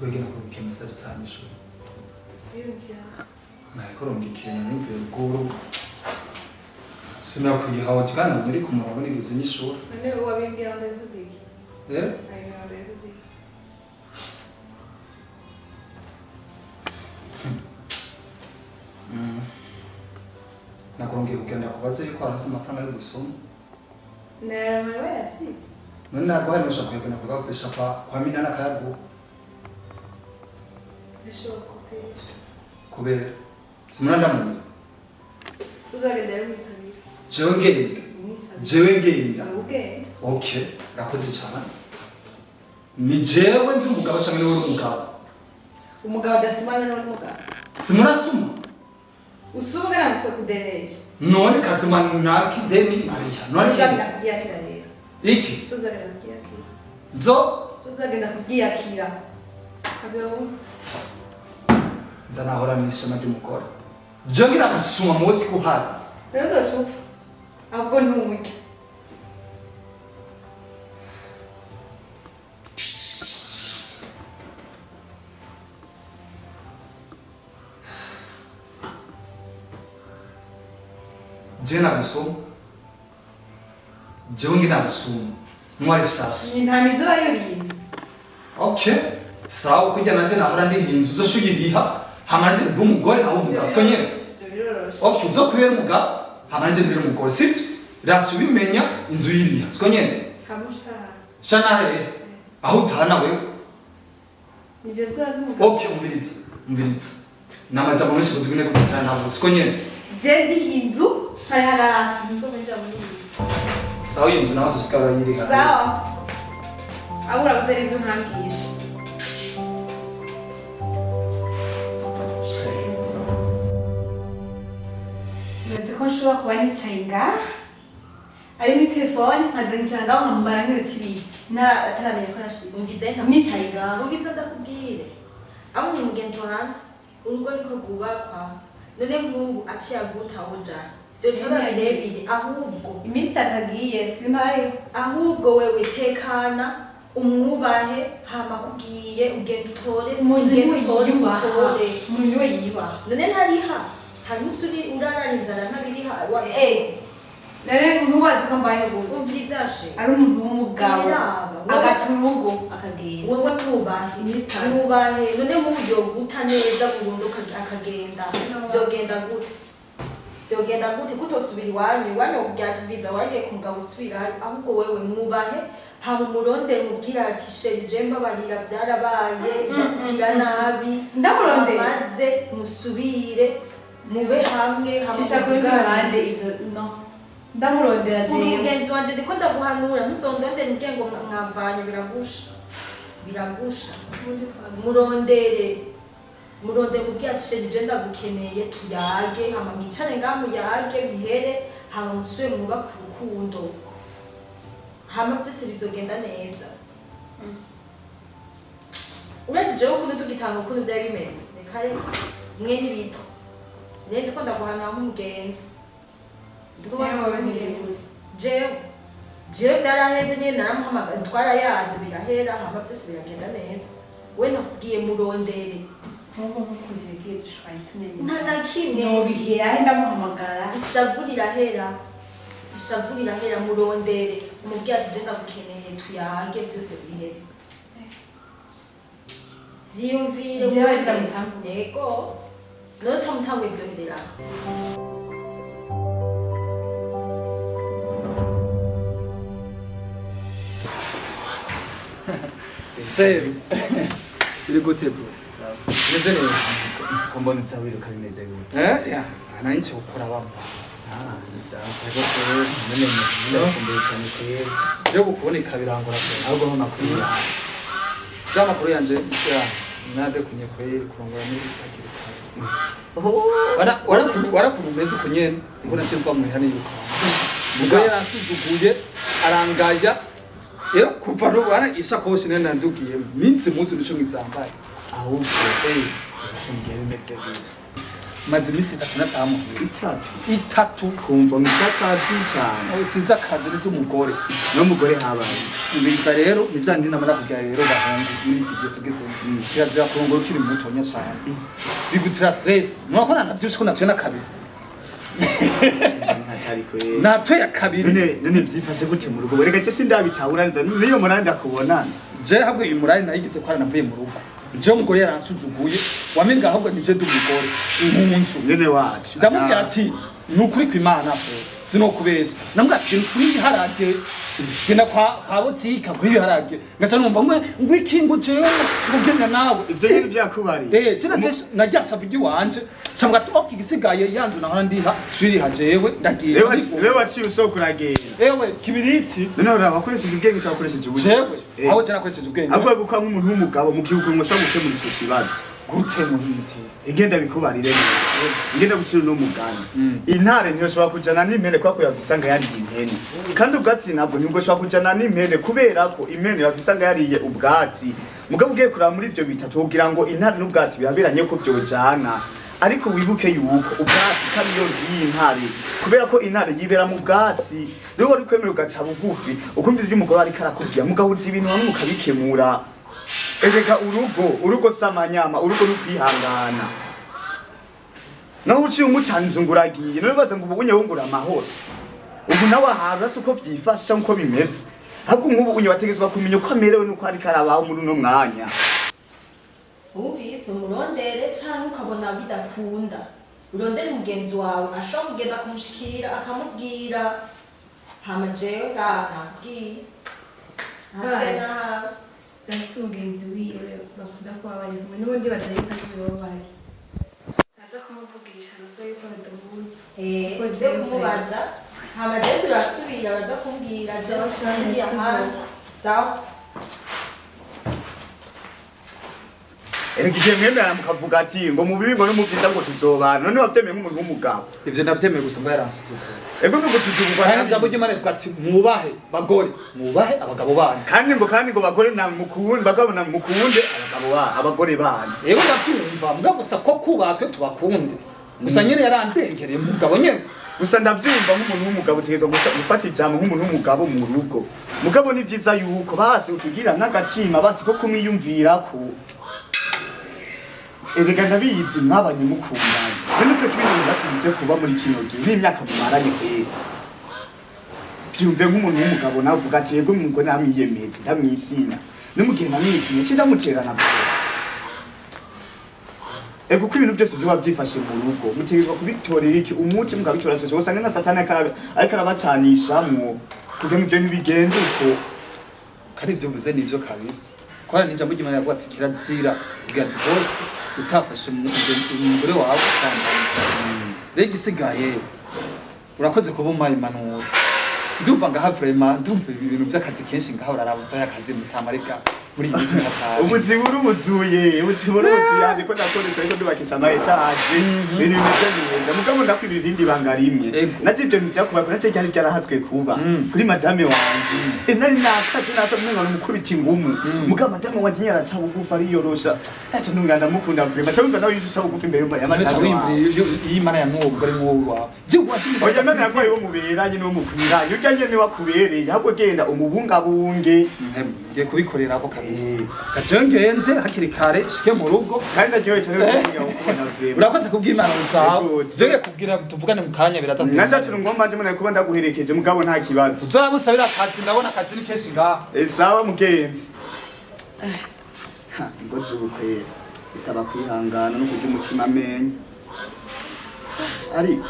Bugina kuri kemesa dutanyisho. Nako rumgikira n'imvuye ruguru. Sinakugihawe kandi muri ku murongo nigeze nyishura. None wabimbira ndavuze iki? Ayo ndavuze iki? Nakurongeye kugenda kubaze yuko arasa amafaranga yo gusoma. Narawe yasi. None ntabwo hari musha kuyagana kugakoresha kwa Minana kayagu. Kubera simuranda mu uzagenda y'umusabira jewe ngenda okay rakoze cyane ni jewe ndi umugabo cyangwa ni umugabo dasimana n'umugabo simurasuma usubwe na musakudereje none kazimana naki deni mariya none kiyakira rero iki tuzagenda kiyakira tuzagenda kuyakira kabyo zanahora n'ishema ry'umugore je ngira gusuma moti ko hari rero zocupa ahubwo ntumujye je na gusoma je ngira gusuma mwari sasa ni nta mizo bayorinze okay sawa kujya nanje nahora ndihinze uzoshugiriha hamanje n'umugore nawo mugasiko nyene okay uzo kubera umugabo hamanje mbere umugore sivyo rasi ubimenya inzu yiriha siko nyene kamushta shana he aho utana wewe nije nzara n'umugabo okay umviriza namajambo menshi kudugune kutana nabo siko nyene je ndihinzu hari harasi nzo menja muri sawa inzu nawo tusikara yiriha sawa abura gutera inzu ntangisha ko nshobora kuba nicaye ngaha ari muri telefone nkazengira ngaho nkamubara nk'ibiti bibiri ataramenya ko nashize umvize nicaye ngaho umvize ndakubwire abo ni mugenzi wanje urugo niko rwubakwa none nk'ubu aciye agutaho jana ivyo biba birebire ahubwo iminsi itatu agiye simpaye ahubwo wewe tekana umwubahe hama kubwiye ugenda utore umuntu we yibaha none ntariha hari usuri urarana inzara ntabiriha nare ntubazi ko mbaye ubu umvirizashe ari umuntu w'umugabo agata urugo akagenda wowe mwubahe mwubahe none muburyo guta neza burundu akagenda vyogenda gute kutosubira iwanyu kubyatuviza wagiye ku mugabo usubirayo ahubwo wewe mwubahe hama umurondere mubwira ati sheri je mbabarira vyarabaye ndakubwira nabi ndamurondere maze musubire mube hamwe cisha kuri ruhande ivyo no ndamurondera je umugenzi wanje ndiko ndaguhanura ntuzondondere mugengo mwavanye biragusha murondere mubwira ati sheri je ndagukeneye tuyage hama mwicare ngaho muyage bihere hama musubire mwubake urukundo hama vyose bizogenda neza uretse jewe ukuntu tugitanga ukuntu vyari bimeze reka mwe n'ibito nende ko ndaguhana nk'umugenzi jewe vyaraheze nyene naramuhamagara twarayaze birahera hama vyose biragenda neza we nakubwiye murondere nta na kimwe nobihera ahe ndamuhamagara ishavu rirahera murondere umubwira ati je ndagukeneye tuyage vyose bihere vyiyumvire yego none utamutanguye vyoherera Seru. Biri gute bro? Sawa. Meze neza. Kombona nsabiro kabimeze gute? Ya, ananchi ukora bamba. sawa ego kweli none cyane kweli byo kuboneka birangora cyane ahubwo ho makuru makuru yanje nade kunye kweli kurongora muri akiri warakumeze kunyene ngo nashimva mu ihane yuko ubwo yarasuzuguye arangaya rero kuva no bana isakoshi nene nandugiye minsi muzi nico ngizambaye ahubwo cyumbiye bimeze gute maze imisi 3 itatu kumva mutakazi cyane siza akazi n'umugore n'umugore habaye ibiza rero nivyandi namara kugira rero bahungu muri iki gihe tugeze kirazira kurongora ukiri muto nya cyane bigutira stress nuko nanavyushiko natwe na kabiri hatari kweli natwe ya kabiri none byifashe gute mu rugo rega cyo sindabitahura nza niyo muranda kubona je habwe imurari nayigize ko aranavuye mu rugo nje umugore yaransuzuguye wamenga ahubwo nije ndumugore impunzu nene wacu ndamubwira ati nukuri kw'Imana pe sinokubesha namubwira ati nsuri harage genda kwa botika kwibiharage ngasa numva ngwe ikingo jewe ngugenda nawe ibyo nyine byakubari kina je naryasavye wanje shamwa ati ok igisigaye yanzu naho ndiha swiri hajewe ndagiye wewe waciye usokuragenda ewe kibiriti none urabakoresheje ubwenge cyangwa ukoresheje ubuye jewe aho je nakoresheje ubwenge ahubwo gukwa nk'umuntu w'umugabo mu gihugu ngo shaka gukemura ico kibazo gute mu biti igenda bikubarire igenda gucira no mugani intare niyo shobora kujana n'impene kwako yavisanga yari impene kandi ubwatsi nabwo nibwo shobora kujana n'impene kubera ko impene yavisanga yariye ubwatsi mugabo ugiye kuraba muri ivyo bitatu kugira ngo intare n'ubwatsi biraberanye ko vyojana ariko wibuke yuko ubwatsi kandi yo nzi y'intare kubera ko intare yibera mu bwatsi rero wari kwemera ugaca bugufi ukumva ivyo umugore ariko arakubwira mugahuza ibintu hamwe mukabikemura erega urugo samanyama urugo n'ukwihangana naho uciye umutanze nguragiye none baza ngo ubunye wungura amahoro ubu nawe ahantu ase uko vyifashe cyangwa uko bimeze ahubwo nk'ubu unye wategezwa kumenya uko amerewe n'uko ariko arabaho muri uno mwanya wumvise umurondere canke ukabona bidakunda urondere umugenzi wawe ashobora kugenda kumushikira akamubwira hama jewe ngaha nakubwiye Gasi umugenzi wiwe bakunda kuba bari kumwe n'ubundi batarika n'uwo bari aza kumuvugisha nubwo yuko ndamuzi byo kumubaza hama jewe turasubira baza kumbwira jewe ngiye ahandi sawa erega igihe mwemera mukavuga ati ngo mu bibi ngo no mu byiza ngo tuzobana none wavyemeye nk'umuntu w'umugabo ivyo navyemeye gusa ngo yaransuzuguye ego no gusuzugurwa kandi njabo ry'Imana rivuga ati mwubahe bagore mwubahe abagabo banyu kandi ngo bagore na mukunde bagabo na mukunde abagabo abagore banyu yego ndavyumva mbwa gusa ko kubatwe tubakunde gusa nyene yarandengereye mugabo nyene gusa ndavyumva nk'umuntu w'umugabo utegeza gufata ijambo nk'umuntu w'umugabo mu rugo mugabo ni vyiza yuko basi utugira n'agatima basi ko kumwiyumvirako erega ndabizi mwabanye mukundanye none ko ibintu basibije kuba muri kino gihe n'imyaka mumaranye kwera byumve nk'umuntu w'umugabo nawe uvuga ati yego ngo namwiyemeje ndamwisinya n'umugihe namwisinya kindamuterana bwo ego ko ibintu byose byo byifashe mu rugo mutegezwa kubitorera iki umuti mukabitora sose usanga na satani ariko arabacanishamwo kugira ngo ibyo ntibigende uko kandi ivyo vuze nivyo kabisa kora n'ijambo ry'Imana yavuga ati kirazira bwa divorce utafashe umugore wawe usanga rero igisigaye urakoze kuba umpaye impanuro ndumva ngaha vraiment ndumva ibintu by'akazi kenshi ngaha urarabusa y'akazi mutamareka muri iyi minsi y'akazi ubuzibura ubuzuye yandi ko nakoresha ariko ndubakisha ama etage ibintu bimeze neza mugabo ndakwibira irindi banga rimwe naje ibyo byakubaye nace cyane byarahazwe kuba kuri madame wanje nari nakaje nasa mwenga n'umukubita ingumu mugabo madame wanje nyaraca bugufa ariyorosha acha nunganda mukunda vraiment cyangwa nawe yishuca bugufa imbere ya madame iyi mana ya mwogore mwowa jiwa oya mana yakwaye wo muberanye no mukwiranye ujyanye ni wakubereye ahubwo genda umubungabunge ngiye kubikorera ako kabisa gacengenze hakiri kare shike mu rugo kandi ndajyoye cyane ukubona vrema urakoze kubw'Imana nzaho je kubwira tuvugane mu kanya biraza natatu ngomba nje muna kuba ndaguherekeje mugabo nta kibazo uzarabusabira akazi ndabona akazi ni kenshi ngaha sawa mugenzi ngo zubukwera isaba kwihangana no kugira umutima amenye ariko